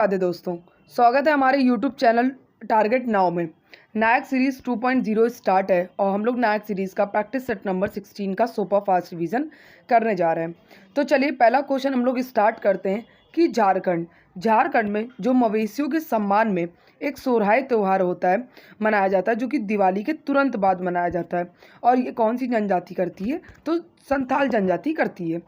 राधे दोस्तों, स्वागत है हमारे YouTube चैनल टारगेट नाउ में। नायक सीरीज़ 2.0 स्टार्ट है और हम लोग नायक सीरीज़ का प्रैक्टिस सेट नंबर 16 का सुपर फास्ट रिवीजन करने जा रहे हैं। तो चलिए पहला क्वेश्चन हम लोग स्टार्ट करते हैं कि झारखंड में जो मवेशियों के सम्मान में एक सोहराय त्यौहार होता है, मनाया जाता है, जो कि दिवाली के तुरंत बाद मनाया जाता है। और ये कौन सी जनजाति करती है? तो संथाल जनजाति करती है।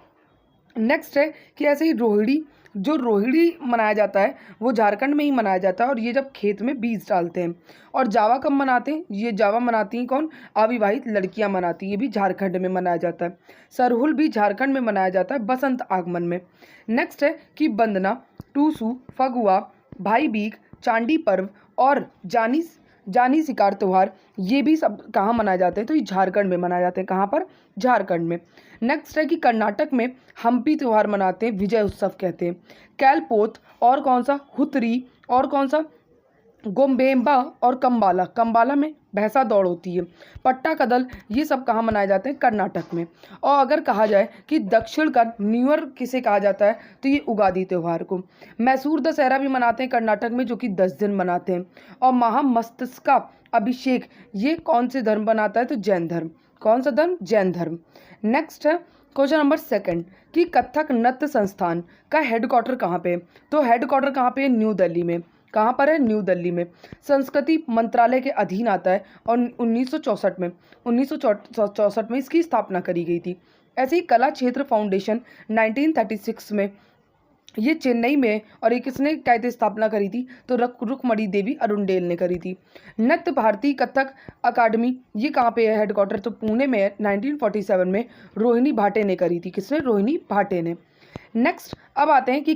नेक्स्ट है कि ऐसे ही रोहिणी मनाया जाता है, वो झारखंड में ही मनाया जाता है और ये जब खेत में बीज डालते हैं। और जावा कब मनाते हैं? ये जावा मनाती हैं कौन? अविवाहित लड़कियां मनाती हैं। ये भी झारखंड में मनाया जाता है। सरहुल भी झारखंड में मनाया जाता है बसंत आगमन में। नेक्स्ट है कि बंदना, टूसू, फगुआ, भाई बीग, चांडी पर्व और जानी शिकार त्यौहार, ये भी सब कहाँ मनाए जाते हैं? तो ये झारखंड में मनाए जाते हैं। कहाँ पर? झारखंड में। नेक्स्ट है कि कर्नाटक में हम्पी त्यौहार मनाते हैं, विजय उत्सव कहते हैं। कैलपोत और कौन सा? हुतरी और कौन सा? गोम्बेम्बा और कंबाला में भैंसा दौड़ होती है। पट्टा कदल, ये सब कहाँ मनाए जाते हैं? कर्नाटक में। और अगर कहा जाए कि दक्षिण का न्यू ईयर किसे कहा जाता है, तो ये उगादी त्यौहार को। मैसूर दशहरा भी मनाते हैं कर्नाटक में, जो कि 10 दिन मनाते हैं। और महामस्तका अभिषेक ये कौन से धर्म बनाता है? तो जैन धर्म। कौन सा धर्म? जैन धर्म। नेक्स्ट है क्वेश्चन नंबर 2 कि कथक नृत्य संस्थान का हेडक्वार्टर कहाँ पे है? तो हेडक्वार्टर कहाँ पे है? न्यू दिल्ली में। कहाँ पर है? न्यू दिल्ली में। संस्कृति मंत्रालय के अधीन आता है और 1964 में इसकी स्थापना करी गई थी। ऐसे ही कला क्षेत्र फाउंडेशन 1936 में ये चेन्नई में, और ये किसने कहते स्थापना करी थी? तो रुक्मणी देवी अरुणडेल ने करी थी। नृत्य भारती कथक अकादमी ये कहाँ पे है हेडक्वार्टर? तो पुणे में है। 1947 में रोहिणी भाटे ने करी थी। किसने? रोहिणी भाटे ने। नेक्स्ट अब आते हैं कि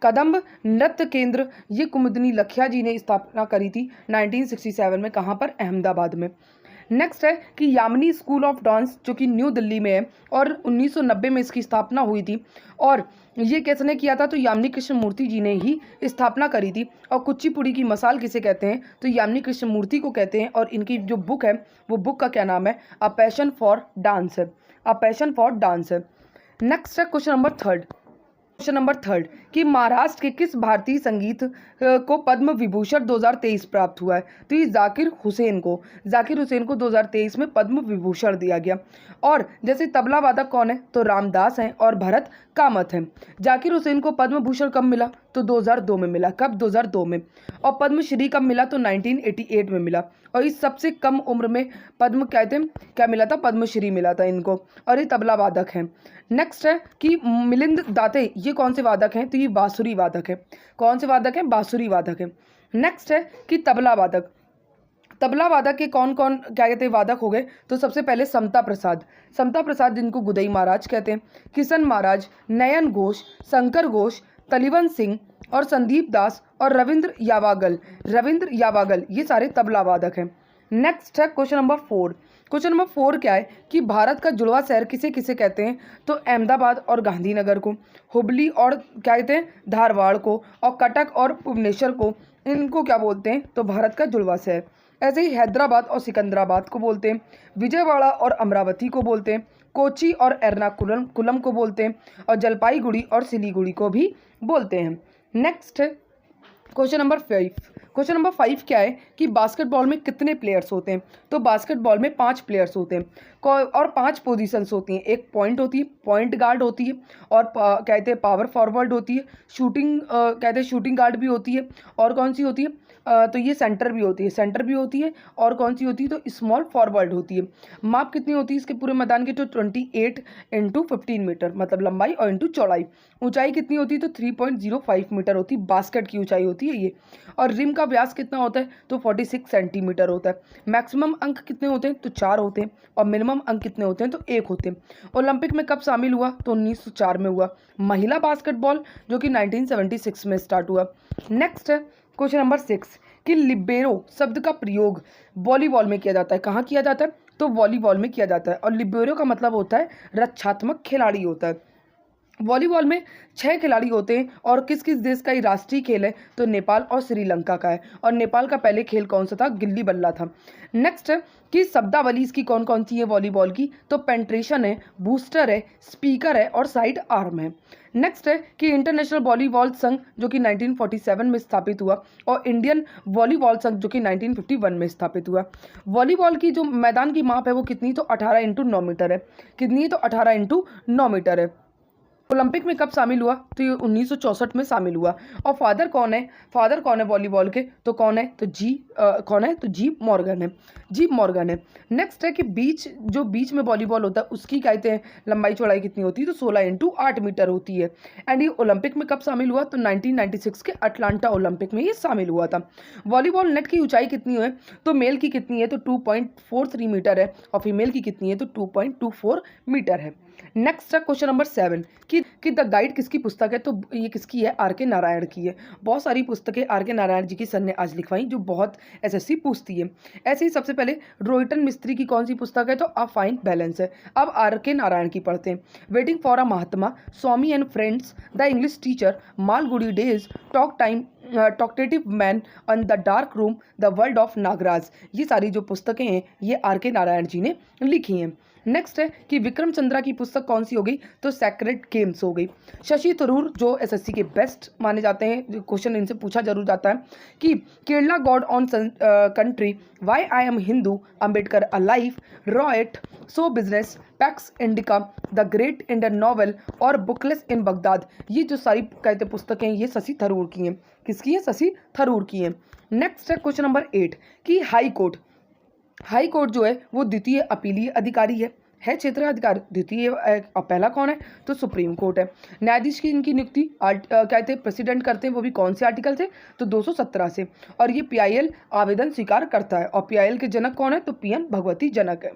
कदम्ब नृत्य केंद्र ये कुमुदनी लखिया जी ने स्थापना करी थी 1967 में। कहाँ पर? अहमदाबाद में। नेक्स्ट है कि यामिनी स्कूल ऑफ डांस जो कि न्यू दिल्ली में है और 1990 में इसकी स्थापना हुई थी। और ये किसने किया था? तो यामिनी कृष्ण मूर्ति जी ने ही स्थापना करी थी। और कुचिपुड़ी की मसाल किसे कहते हैं? तो यामिनी कृष्ण मूर्ति को कहते हैं। और इनकी जो बुक है वो बुक का क्या नाम है? अ पैशन फॉर डांस है। अ पैशन फॉर डांस है। नेक्स्ट है क्वेश्चन नंबर थर्ड कि महाराष्ट्र के किस भारतीय संगीत को पद्म विभूषण 2023 प्राप्त हुआ है? तो ये जाकिर हुसैन को 2023 में पद्म विभूषण दिया गया। और जैसे तबला वादक कौन है? तो रामदास हैं और भरत कामत हैं। जाकिर हुसैन को पद्म भूषण कब मिला? तो 2002 में मिला। कब? 2002 में। और पद्मश्री कब मिला? तो 1988 में मिला। और इस सबसे कम उम्र में पद्म कहते हैं क्या मिला था? पद्मश्री मिला था इनको। और ये तबला वादक हैं। नेक्स्ट है कि मिलिंद दाते ये कौन से वादक हैं? तो ये बांसुरी वादक है। कौन से वादक हैं? बांसुरी वादक है। नेक्स्ट है कि तबला वादक के कौन कौन क्या कहते हैं वादक हो गए? तो सबसे पहले समता प्रसाद जिनको गुदई महाराज कहते हैं, किशन महाराज, नयन घोष, शंकर घोष, तलिवन सिंह और संदीप दास और रविंद्र यावागल ये सारे तबला वादक हैं। नेक्स्ट है क्वेश्चन नंबर 4 क्या है कि भारत का जुड़वा शहर किसे किसे कहते हैं? तो अहमदाबाद और गांधीनगर को, हुबली और क्या कहते हैं? धारवाड़ को, और कटक और भुवनेश्वर को, इनको क्या बोलते हैं? तो भारत का जुड़वा शहर। ऐसे ही हैदराबाद और सिकंदराबाद को बोलते हैं, विजयवाड़ा और अमरावती को बोलते हैं, कोची और एर्नाकुलम को बोलते हैं, और जलपाईगुड़ी और सिलीगुड़ी को भी बोलते हैं। नेक्स्ट है क्वेश्चन नंबर 5 क्या है कि बास्केटबॉल में कितने प्लेयर्स होते हैं? तो बास्केटबॉल में 5 प्लेयर्स होते हैं और 5 पोजीशंस होती हैं। एक पॉइंट होती है, पॉइंट गार्ड होती है, और कहते हैं पावर फॉरवर्ड होती है, कहते हैं शूटिंग गार्ड भी होती है, और कौन सी होती है? तो ये सेंटर भी होती है, और कौन सी होती है? तो स्मॉल फॉरवर्ड होती है। माप कितनी होती है इसके पूरे मैदान की? तो 28 × 15 मीटर, मतलब लंबाई और इंटू चौड़ाई। ऊंचाई कितनी होती है? तो 3.05 मीटर होती है। बास्केट की ऊंचाई होती है ये। और रिम का व्यास कितना होता है? तो 46 सेंटीमीटर होता है। मैक्सिमम अंक कितने होते हैं? तो 4 होते हैं। और मिनिमम अंक कितने होते हैं? तो 1 होते हैं। ओलंपिक में कब शामिल हुआ? तो 1904 में हुआ। महिला बास्केटबॉल जो कि 1976 में स्टार्ट हुआ। नेक्स्ट है क्वेश्चन नंबर 6 कि लिबेरो शब्द का प्रयोग वॉलीबॉल में किया जाता है। कहाँ किया जाता है? तो वॉलीबॉल में किया जाता है। और लिबेरो का मतलब होता है रक्षात्मक खिलाड़ी होता है। वॉलीबॉल में 6 खिलाड़ी होते हैं और किस किस देश का ये राष्ट्रीय खेल है, तो नेपाल और श्रीलंका का है। और नेपाल का पहले खेल कौन सा था, गिल्ली बल्ला था। नेक्स्ट है कि शब्दावली इसकी कौन कौन सी है वॉलीबॉल की, तो पेंट्रेशन है, बूस्टर है, स्पीकर है और साइड आर्म है। नेक्स्ट है कि इंटरनेशनल वॉलीबॉल संघ जो कि 1947 में स्थापित हुआ और इंडियन वॉलीबॉल संघ जो कि 1951 में स्थापित हुआ। वॉलीबॉल की जो मैदान की माप है वो कितनी, तो 18x9 मीटर है। कितनी है, तो 18x9 मीटर है। ओलंपिक में कब शामिल हुआ, तो ये 1964 में शामिल हुआ। और फादर कौन है वॉलीबॉल के, तो कौन है, तो जी मॉर्गन है। जी मॉर्गन है। नेक्स्ट है कि बीच में वॉलीबॉल होता है उसकी कहते हैं लंबाई चौड़ाई कितनी होती है, तो 16x8 मीटर होती है। एंड ये ओलंपिक में कब शामिल हुआ, तो 1996 के अटलांटा ओलंपिक में ये शामिल हुआ था। वॉलीबॉल नेट की ऊंचाई कितनी है, तो मेल की कितनी है, तो 2.43 मीटर है और फीमेल की कितनी है, तो 2.24 मीटर है। नेक्स्ट है क्वेश्चन नंबर 7 कि द गाइड किसकी पुस्तक है, तो ये किसकी है, आर के नारायण की है। बहुत सारी पुस्तकें आर के नारायण जी की सर ने आज लिखवाई जो बहुत एसएससी पूछती है। ऐसे ही सबसे पहले रोहितन मिस्त्री की कौन सी पुस्तक है, तो अ फाइन बैलेंस है। अब आर के नारायण की पढ़ते हैं। Waiting for a Mahatma, Swami and friends, the English teacher, Malgudi days, talkative man, on the dark room, the world of Nagaraj, ये सारी जो पुस्तकें हैं ये आर के नारायण जी ने लिखी हैं। नेक्स्ट है कि विक्रम चंद्रा की पुस्तक कौन सी हो गई, तो सैक्रेड गेम्स हो गई। शशि थरूर जो एसएससी के बेस्ट माने जाते हैं, क्वेश्चन इनसे पूछा जरूर जाता है कि Kerala God on country, why I am Hindu, Ambedkar alive, riot, so business, Pax Indica, the great Indian novel और बुकलेस इन बगदाद, ये जो सारी कहते पुस्तकें ये शशि थरूर की हैं। किसकी है, शशि थरूर की हैं। नेक्स्ट है क्वेश्चन नंबर 8 कि हाई कोर्ट जो है वो द्वितीय अपीलीय अधिकारी है क्षेत्रीय अधिकारी द्वितीय। पहला कौन है, तो सुप्रीम कोर्ट है। न्यायाधीश की इनकी नियुक्ति कहते हैं प्रेसिडेंट करते हैं, वो भी कौन से आर्टिकल से, तो 217 से। और ये पीआईएल आवेदन स्वीकार करता है और पीआईएल के जनक कौन है, तो पीएन भगवती जनक है।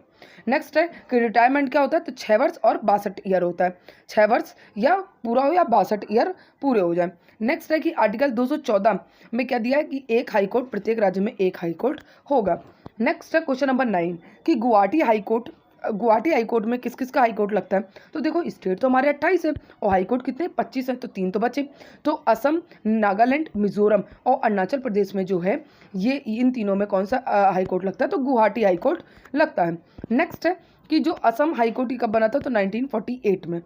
नेक्स्ट है कि रिटायरमेंट क्या होता है, तो 6 वर्ष और 62 ईयर होता है। 6 वर्ष या पूरा हो या 62 ईयर पूरे हो जाए। नेक्स्ट है कि आर्टिकल 214 में क्या दिया है कि एक हाईकोर्ट प्रत्येक राज्य में एक हाईकोर्ट होगा। नेक्स्ट है क्वेश्चन नंबर 9 कि गुवाहाटी हाईकोर्ट में किस किस का हाईकोर्ट लगता है, तो देखो स्टेट तो हमारे 28 है और हाईकोर्ट कितने 25 है, तो 3 तो बचे। तो असम, नागालैंड, मिजोरम और अरुणाचल प्रदेश में जो है ये इन तीनों में कौन सा हाईकोर्ट लगता है, तो गुवाहाटी हाईकोर्ट लगता है। नेक्स्ट है कि जो असम हाईकोर्ट कब बना था, तो 1948 में।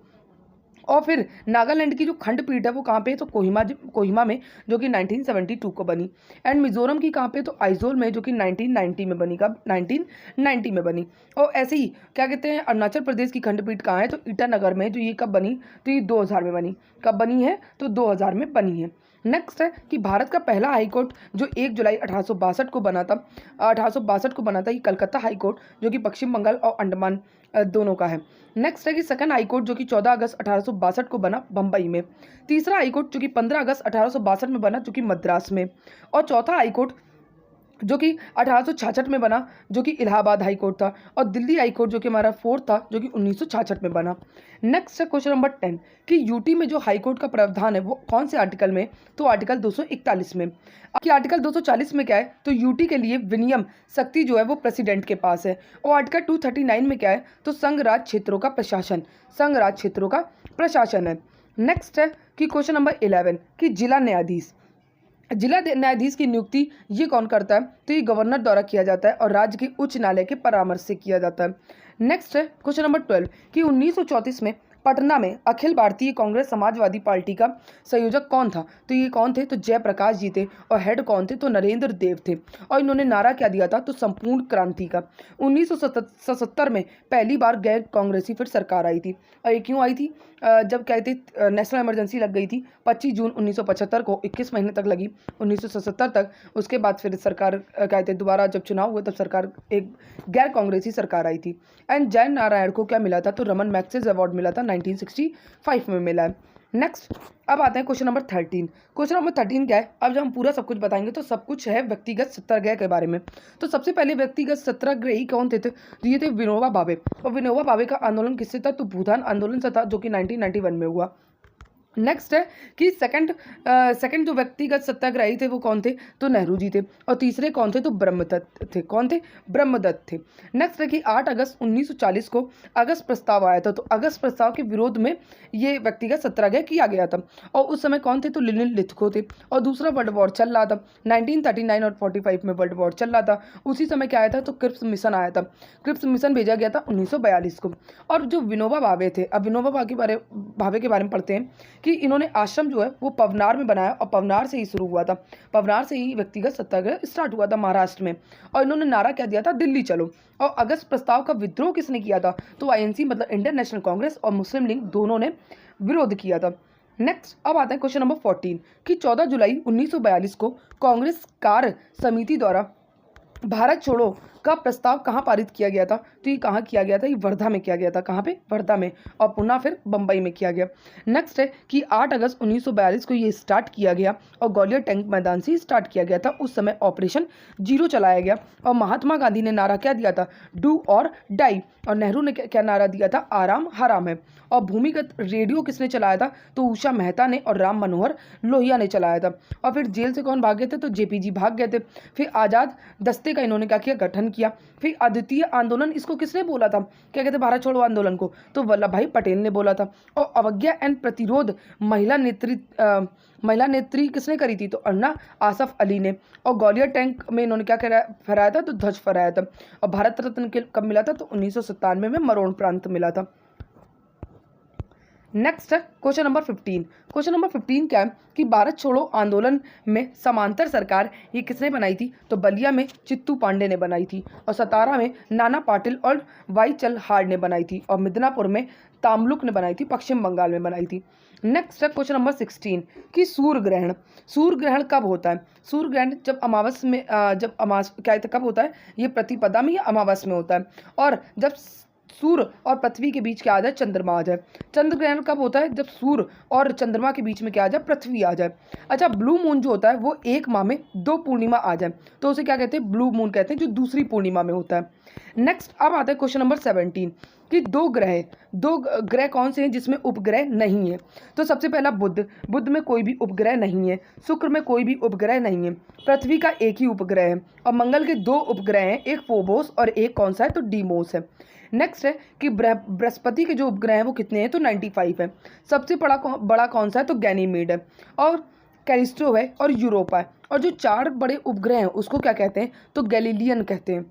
और फिर नागालैंड की जो खंडपीठ है वो कहाँ पे है, तो कोहिमा में जो कि 1972 को बनी। एंड मिजोरम की कहाँ पे, तो आइजोल में जो कि 1990 में बनी। कब, 1990 में बनी। और ऐसे ही क्या कहते हैं अरुणाचल प्रदेश की खंडपीठ कहाँ है, तो ईटानगर में, जो ये कब बनी, तो ये 2000 में बनी। कब बनी है, तो 2000 में बनी है। नेक्स्ट है कि भारत का पहला हाईकोर्ट जो 1 जुलाई 1862 को बना था, 1862 को बना था, ये कलकत्ता हाईकोर्ट जो कि पश्चिम बंगाल और अंडमान दोनों का है। नेक्स्ट है कि सेकंड हाईकोर्ट जो कि 14 अगस्त 1862 को बना बम्बई में। तीसरा हाईकोर्ट जो कि 15 अगस्त 1862 में बना जो कि मद्रास में। और चौथा हाईकोर्ट जो कि 1866 में बना जो कि इलाहाबाद हाईकोर्ट था। और दिल्ली हाईकोर्ट जो कि हमारा फोर्थ था जो कि 1966 में बना। नेक्स्ट है क्वेश्चन नंबर 10 कि यूटी में जो हाईकोर्ट का प्रावधान है वो कौन से आर्टिकल में, तो आर्टिकल 241 में। कि आर्टिकल 240 में क्या है, तो यूटी के लिए विनियम शक्ति जो है वो प्रेसिडेंट के पास है। और आर्टिकल 239 में क्या है, तो संघ राज्य क्षेत्रों का प्रशासन है। नेक्स्ट है कि क्वेश्चन नंबर 11 कि जिला न्यायाधीश की नियुक्ति ये कौन करता है, तो ये गवर्नर द्वारा किया जाता है और राज्य के उच्च न्यायालय के परामर्श से किया जाता है। नेक्स्ट है क्वेश्चन नंबर 12 कि 1934 में पटना में अखिल भारतीय कांग्रेस समाजवादी पार्टी का संयोजक कौन था, तो ये कौन थे, तो जयप्रकाश जी थे। और हेड कौन थे, तो नरेंद्र देव थे। और इन्होंने नारा क्या दिया था, तो संपूर्ण क्रांति का। 1977 में पहली बार गैर कांग्रेसी फिर सरकार आई थी। और ये क्यों आई थी, जब कहते नेशनल इमरजेंसी लग गई थी 25 जून 1975 को, 21 महीने तक लगी 1977 तक। उसके बाद फिर सरकार कहते दोबारा जब चुनाव हुए तब सरकार एक गैर कांग्रेसी सरकार आई थी। एंड जय नारायण को क्या मिला था, तो रमन मैग्सेसे अवार्ड मिला था 1965 में मिला है। नेक्स्ट अब आते हैं क्वेश्चन नंबर 13। क्वेश्चन नंबर 13 क्या है, अब जब हम पूरा सब कुछ बताएंगे तो सब कुछ है व्यक्तिगत सत्याग्रह के बारे में। तो सबसे पहले व्यक्तिगत सत्याग्रही कौन थे, तो ये थे विनोबा भावे। और विनोबा भावे का आंदोलन किससे था, तो भूदान आंदोलन से था जो कि 1991 में हुआ। नेक्स्ट है कि सेकंड जो व्यक्तिगत सत्याग्रही थे वो कौन थे, तो नेहरू जी थे। और तीसरे कौन थे, तो ब्रह्मदत्त थे। कौन थे, ब्रह्मदत्त थे। नेक्स्ट है कि 8 अगस्त 1940 को अगस्त प्रस्ताव आया था, तो अगस्त प्रस्ताव के विरोध में ये व्यक्तिगत सत्याग्रह किया गया था। और उस समय कौन थे, तो लेनिन लिथगो थे। और दूसरा वर्ल्ड वॉर चल रहा था, 1939 और 45 में वर्ल्ड वॉर चल रहा था। उसी समय क्या आया था, तो क्रिप्स मिशन आया था। क्रिप्स मिशन भेजा गया था 1942 को। और जो विनोबा भावे थे, अब विनोबा भावे के बारे में पढ़ते हैं कि इन्होंने आश्रम जो है वो पवनार में बनाया, और पवनार से ही शुरू हुआ था। पवनार से ही व्यक्तिगत सत्याग्रह स्टार्ट हुआ था महाराष्ट्र में। और इन्होंने नारा क्या दिया था, दिल्ली चलो। और अगस्त प्रस्ताव का विद्रोह किसने किया था, तो आईएनसी मतलब इंडियन नेशनल कांग्रेस और मुस्लिम लीग दोनों ने विरोध किया था। नेक्स्ट अब आता है क्वेश्चन नंबर 14 कि 14 जुलाई 1942 को कांग्रेस कार्य समिति द्वारा भारत छोड़ो का प्रस्ताव कहाँ पारित किया गया था, तो ये कहाँ किया गया था, ये वर्धा में किया गया था। कहाँ पे, वर्धा में। और पुनः फिर बम्बई में किया गया। नेक्स्ट है कि 8 अगस्त 1942 को ये स्टार्ट किया गया और ग्वालियर टैंक मैदान से स्टार्ट किया गया था। उस समय ऑपरेशन जीरो चलाया गया। और महात्मा गांधी ने नारा क्या दिया था, डू और डाई। और नेहरू ने क्या नारा दिया था, आराम हराम है। और भूमिगत रेडियो किसने चलाया था, तो उषा मेहता ने और राम मनोहर लोहिया ने चलाया था। और फिर जेल से कौन भाग गए थे, तो जेपीजी भाग गए थे। फिर आज़ाद दस्ते का इन्होंने क्या किया, गठन किया। फिर अद्वितीय आंदोलन इसको किसने बोला था, क्या कहते हैं, भारत छोड़ो आंदोलन को, तो वल्लभ भाई पटेल ने बोला था। और अवज्ञा एंड प्रतिरोध महिला नेत्री किसने करी थी, तो अन्ना आसफ अली ने। और ग्वालियर टैंक में इन्होंने क्या फहराया था, तो ध्वज फहराया था। और भारत रत्न कब मिला था, तो 1997 में मरोड़ प्रांत मिला था। नेक्स्ट है क्वेश्चन नंबर 15। क्वेश्चन नंबर 15 क्या है कि भारत छोड़ो आंदोलन में समांतर सरकार ये किसने बनाई थी, तो बलिया में चित्तू पांडे ने बनाई थी। और सतारा में नाना पाटिल और वाई चलहार ने बनाई थी। और मिदनापुर में तामलुक ने बनाई थी, पश्चिम बंगाल में बनाई थी। नेक्स्ट है क्वेश्चन नंबर 16 कि सूर्य ग्रहण कब होता है। सूर्य ग्रहण जब अमावस में क्या कब होता है, ये प्रतिपदा में या अमावस में होता है। और जब सूर्य और पृथ्वी के बीच क्या आ जाए, चंद्रमा आ जाए। चंद्र ग्रहण कब होता है, जब सूर्य और चंद्रमा के बीच में क्या आ जाए, पृथ्वी आ जाए। अच्छा, ब्लू मून जो होता है वो एक माह में 2 पूर्णिमा आ जाए, तो उसे क्या कहते हैं, ब्लू मून कहते हैं, जो दूसरी पूर्णिमा में होता है। नेक्स्ट अब आता है क्वेश्चन नंबर 17 कि दो ग्रह कौन से हैं जिसमें उपग्रह नहीं है, तो सबसे पहला बुध में कोई भी उपग्रह नहीं है। शुक्र में कोई भी उपग्रह नहीं है। पृथ्वी का एक ही उपग्रह है। और मंगल के 2 उपग्रह हैं, एक फोबोस और एक कौन सा है, तो डीमोस है। नेक्स्ट है कि बृहस्पति के जो उपग्रह हैं वो कितने हैं, तो 95 है। सबसे बड़ा कौन सा है, तो गैनीमेड है। और कैलिस्टो है और यूरोपा है। और जो 4 बड़े उपग्रह हैं उसको क्या कहते हैं, तो गैलीलियन कहते हैं।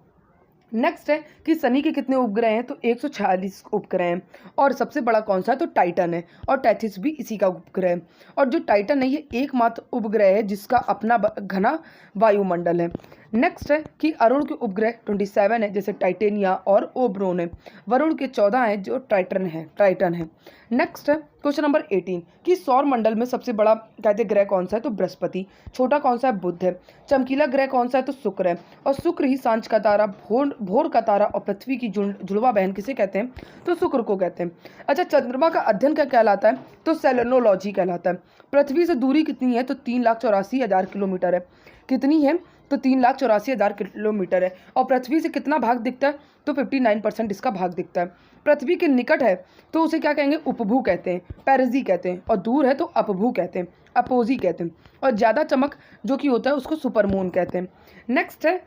नेक्स्ट है कि शनि के कितने उपग्रह हैं, तो 146 उपग्रह हैं। और सबसे बड़ा कौन सा है, तो टाइटन है। और टैथिस भी इसी का उपग्रह है। और जो टाइटन है ये एकमात्र उपग्रह है जिसका अपना घना वायुमंडल है। नेक्स्ट है कि अरुण के उपग्रह 27 है, जैसे टाइटेनिया और ओब्रोन है। वरुण के 14 हैं, जो टाइटन है। नेक्स्ट है क्वेश्चन नंबर 18 कि सौर मंडल में सबसे बड़ा कहते ग्रह कौन सा है, तो बृहस्पति। छोटा कौन सा है, बुध है। चमकीला ग्रह कौन सा है, तो शुक्र है। और शुक्र ही सांझ का तारा, भोर का तारा और पृथ्वी की जुड़वा बहन किसे कहते हैं, तो शुक्र को कहते हैं। अच्छा, चंद्रमा का अध्ययन क्या कहलाता है, तो सेलेनोलॉजी कहलाता है। पृथ्वी से दूरी कितनी है, तो 3,84,000 किलोमीटर है। कितनी है, तो 3,84,000 किलोमीटर है। और पृथ्वी से कितना भाग दिखता है, तो 59% इसका भाग दिखता है। पृथ्वी के निकट है तो उसे क्या कहेंगे, उपभू कहते हैं, पैरजी कहते हैं। और दूर है तो अपभू कहते हैं, अपोजी कहते हैं। और ज़्यादा चमक जो कि होता है उसको सुपरमून कहते हैं। नेक्स्ट है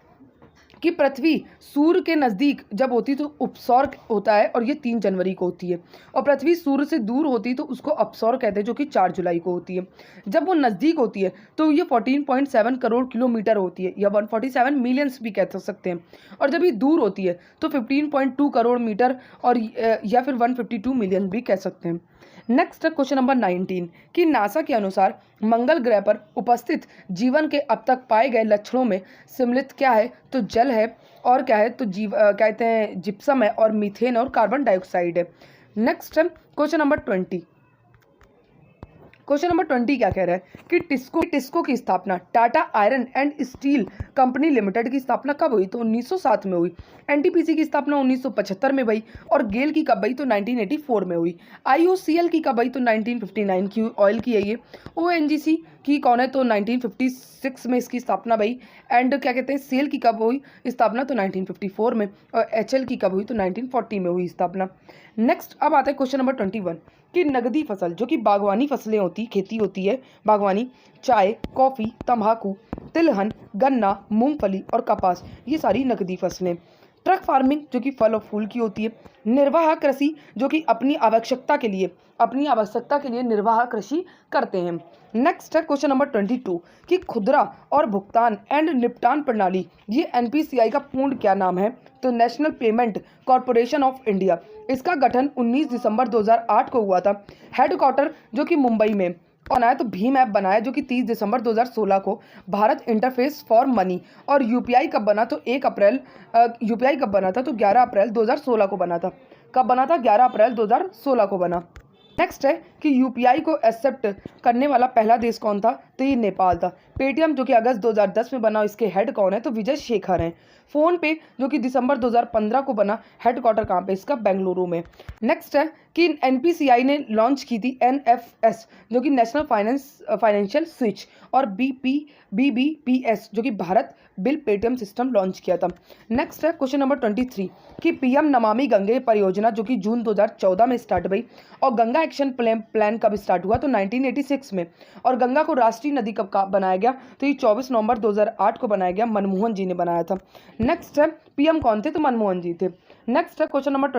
कि पृथ्वी सूर्य के नज़दीक जब होती तो उपसौर होता है, और ये 3 जनवरी को होती है। और पृथ्वी सूर्य से दूर होती तो उसको अपसौर कहते हैं, जो कि 4 जुलाई को होती है। जब वो नज़दीक होती है तो ये 14.7 करोड़ किलोमीटर होती है, या 147 मिलियंस भी कह सकते हैं। और जब ये दूर होती है तो 15.2 करोड़ मीटर और या फिर 152 मिलियन भी कह सकते हैं। नेक्स्ट है क्वेश्चन नंबर 19 कि नासा के अनुसार मंगल ग्रह पर उपस्थित जीवन के अब तक पाए गए लक्षणों में सम्मिलित क्या है, तो जल है। और क्या है, तो कहते हैं जिप्सम है, और मीथेन और कार्बन डाइऑक्साइड है। नेक्स्ट है क्वेश्चन नंबर 20। क्वेश्चन नंबर 20 क्या कह रहा है कि टिस्को की स्थापना, Tata iron and steel company limited की स्थापना कब हुई, तो 1907 में हुई। एनटीपीसी की स्थापना 1975 में हुई। और गेल की कब हुई, तो 1984 में हुई। आईओसीएल की कब हुई, तो 1959 की ऑयल की है ये। ओएनजीसी की कौन है, तो 1956 में इसकी स्थापना भई। एंड क्या कहते हैं, सेल की कब हुई स्थापना, तो 1954 में। और एचएल की कब हुई, तो 1940 में हुई स्थापना। नेक्स्ट अब आता है क्वेश्चन नंबर 21 कि नगदी फसल जो कि बागवानी फसलें होती, खेती होती है बागवानी, चाय, कॉफ़ी, तंबाकू, तिलहन, गन्ना, मूंगफली और कपास, ये सारी नगदी फसलें। ट्रक फार्मिंग जो कि फल और फूल की होती है। निर्वाह कृषि जो कि अपनी आवश्यकता के लिए निर्वाह कृषि करते हैं। नेक्स्ट है क्वेश्चन नंबर 22 कि खुदरा और भुगतान एंड निपटान प्रणाली, ये एनपीसीआई का पूर्ण क्या नाम है, तो national payment corporation of India. इसका गठन 19 दिसंबर 2008 को हुआ था। हेडक्वार्टर जो कि मुंबई में बनाया, तो भीम ऐप बनाया जो कि 30 दिसंबर 2016 को। Bharat interface for money. और यूपीआई कब बना, तो 1 अप्रैल यूपीआई कब बना था, तो 11 अप्रैल 2016 को बना था। कब बना था, 11 अप्रैल 2016 को बना। नेक्स्ट है कि यूपीआई को एक्सेप्ट करने वाला पहला देश कौन था, तो ये नेपाल था। पेटीएम जो कि अगस्त 2010 में बना, इसके हेड कौन है, तो विजय शेखर हैं। फ़ोन पे जो कि दिसंबर 2015 को बना, हेडक्वार्टर कहाँ पे इसका, बेंगलुरु में। नेक्स्ट है कि एनपीसीआई ने लॉन्च की थी एनएफएस जो कि नेशनल फाइनेंशियल स्विच, और बीबीपीएस जो कि Bharat bill Paytm system launch किया था। नेक्स्ट है क्वेश्चन नंबर 23 कि पीएम नमामि गंगे परियोजना जो कि जून 2014 में स्टार्ट हुई। और गंगा एक्शन प्लान कब स्टार्ट हुआ, तो 1986 में। और गंगा को राष्ट्रीय नदी कब बनाया गया, तो ये 24 नवंबर 2008 को बनाया गया, मनमोहन जी ने बनाया था। नेक्स्ट है पीएम कौन थे, तो मनमोहन जी थे। नेक्स्ट है क्वेश्चन नंबर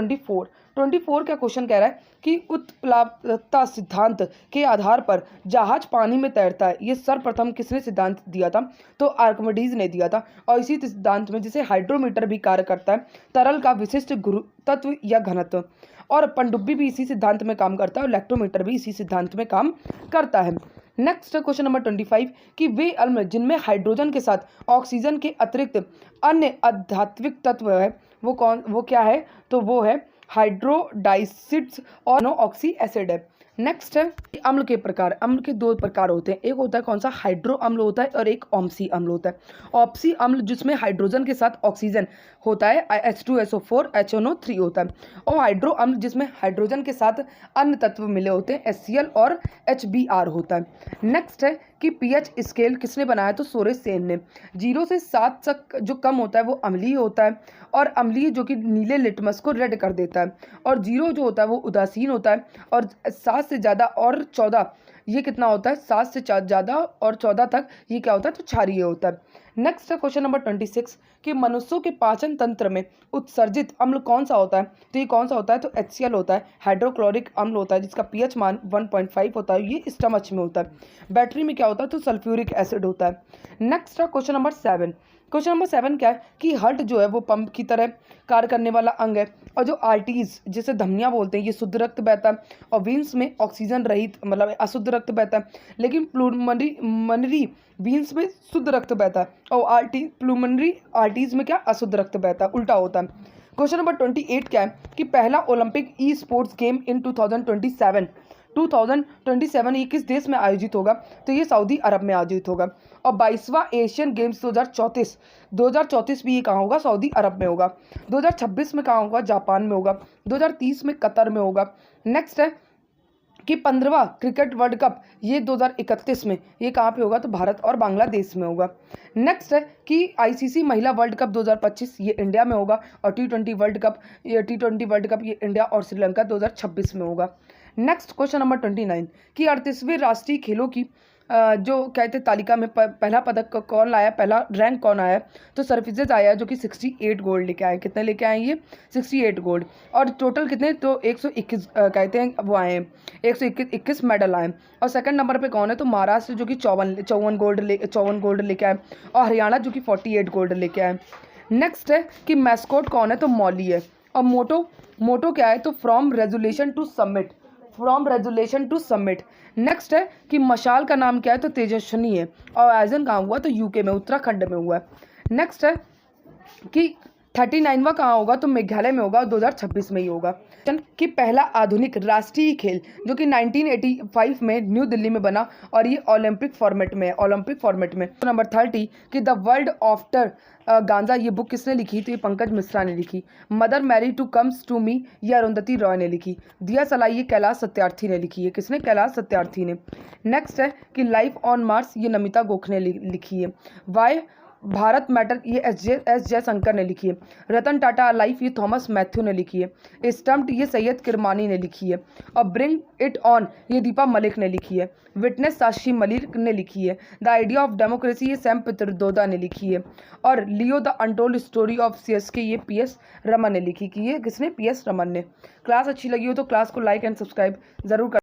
24 का क्वेश्चन कह रहा है कि उत्प्लावकता सिद्धांत के आधार पर जहाज पानी में तैरता है, ये सर्वप्रथम किसने सिद्धांत दिया था, तो आर्किमिडीज ने दिया था। और इसी सिद्धांत में जिसे हाइड्रोमीटर भी कार्य करता है, तरल का विशिष्ट गुरुत्व या घनत्व। और पनडुब्बी भी इसी सिद्धांत में काम करता है, और इलेक्ट्रोमीटर भी इसी सिद्धांत में काम करता है। नेक्स्ट क्वेश्चन नंबर 25 कि वे अम्ल जिनमें हाइड्रोजन के साथ ऑक्सीजन के अतिरिक्त अन्य आध्यात्मिक तत्व है, वो क्या है, तो वो है हाइड्रोडाइसिड्स और नो ऑक्सी एसिड है। नेक्स्ट है अम्ल के प्रकार। अम्ल के 2 प्रकार होते हैं, एक होता है कौन सा, हाइड्रो अम्ल होता है, और एक ओमसी अम्ल होता है। ऑप्सी अम्ल जिसमें हाइड्रोजन के साथ ऑक्सीजन होता है, H2SO4 HNO3 होता है। और हाइड्रो अम्ल जिसमें हाइड्रोजन के साथ अन्य तत्व मिले होते हैं, HCl और HBr होता है। नेक्स्ट है कि पीएच स्केल किसने बनाया, तो सोरेश सेन ने। 0 से 7 तक जो कम होता है वो अम्लीय होता है, और अम्लीय जो कि नीले लिटमस को रेड कर देता है। और 0 जो होता है वो उदासीन होता है, और 7 से ज़्यादा और 14 ये कितना होता है, 7 से ज़्यादा और 14 तक ये क्या होता है, तो क्षारीय होता है। नेक्स्ट है क्वेश्चन नंबर 26 कि मनुष्यों के पाचन तंत्र में उत्सर्जित अम्ल कौन सा होता है, तो ये कौन सा होता है, तो HCl होता है। हाइड्रोक्लोरिक अम्ल होता है जिसका पीएच मान 1.5 होता है, ये स्टमच में होता है। बैटरी में क्या होता है, तो सल्फ्यूरिक एसिड होता है। नेक्स्ट है क्वेश्चन नंबर 7। क्वेश्चन नंबर 7 क्या है कि हार्ट जो है वो पंप की तरह कार्य करने वाला अंग है, और जो आर्टरीज जिसे धमनियाँ बोलते हैं, ये शुद्ध रक्त बहता है। और वीन्स में ऑक्सीजन रहित मतलब अशुद्ध रक्त बहता है, लेकिन प्लूमनरी वीन्स में शुद्ध रक्त बहता है, और प्लूमनरी आर्टरीज में क्या, अशुद्ध रक्त बहता है, उल्टा होता है। क्वेश्चन नंबर 28 क्या है कि पहला Olympic e sports game in 2027 ये किस देश में आयोजित होगा, तो ये सऊदी अरब में आयोजित होगा। और 22वां एशियन गेम्स 2034 भी ये कहाँ होगा, सऊदी अरब में होगा। 2026 में कहाँ होगा, जापान में होगा। 2030 में कतर में होगा। नेक्स्ट है कि 15वां क्रिकेट वर्ल्ड कप ये 2031 में ये कहाँ पे होगा, तो भारत और बांग्लादेश में होगा। नेक्स्ट है कि आईसीसी महिला वर्ल्ड कप 2025 ये इंडिया में होगा, और टी20 वर्ल्ड कप ये इंडिया और श्रीलंका 2026 में होगा। नेक्स्ट क्वेश्चन नंबर 29 कि 38वें राष्ट्रीय खेलों की जो कहते तालिका में पहला पदक कौन लाया, पहला रैंक कौन आया, तो सरफिजेज आया जो कि 68 गोल्ड लेके आए। कितने लेके आए ये, 68 गोल्ड। और टोटल कितने, तो 121 कहते हैं वो आए हैं, 121 मेडल आए। और सेकंड नंबर पे कौन है, तो महाराष्ट्र जो कि 54 गोल्ड लेके आए, और हरियाणा जो कि 48 गोल्ड लेके आए। नेक्स्ट है कि मैस्कोट कौन है, तो मौली है। और मोटो क्या है, तो from resolution to summit. Next है कि मशाल का नाम क्या है, तो तेजस्विनी है। और आयोजन कहाँ हुआ, तो यूके में, उत्तराखंड में हुआ है। नेक्स्ट है कि 39वां कहाँ होगा, तो मेघालय में होगा, 2026 में ही होगा। कि पहला आधुनिक राष्ट्रीय खेल जो कि 1985 में न्यू दिल्ली में बना और ये ओलंपिक फॉर्मेट में है, ओलंपिक फॉर्मेट में। तो नंबर 30 कि द वर्ल्ड आफ्टर गांजा, ये बुक किसने लिखी, तो ये पंकज मिश्रा ने लिखी। Mother Mary to comes to me, ये अरुंधति रॉय ने लिखी। दिया सलाई, ये कैलाश सत्यार्थी ने लिखी है। किसने, कैलाश सत्यार्थी ने। नेक्स्ट है कि लाइफ ऑन मार्स, ये नमिता गोख ने लिखी है। वाई भारत मैटर, ये एस जयशंकर ने लिखी है। रतन टाटा लाइफ, ये थॉमस मैथ्यू ने लिखी है। स्टम्प्ड, ये सैयद किरमानी ने लिखी है। और ब्रिंग इट ऑन, ये दीपा मलिक ने लिखी है। विटनेस, साक्षी मलिक ने लिखी है। द आइडिया ऑफ डेमोक्रेसी, ये सैम पित्रोदा ने लिखी है। और Leo the untold story of CSK, ये PS रमन ने लिखी। कि ये किसने, PS रमन ने। क्लास अच्छी लगी हो तो क्लास को लाइक एंड सब्सक्राइब जरूर कर।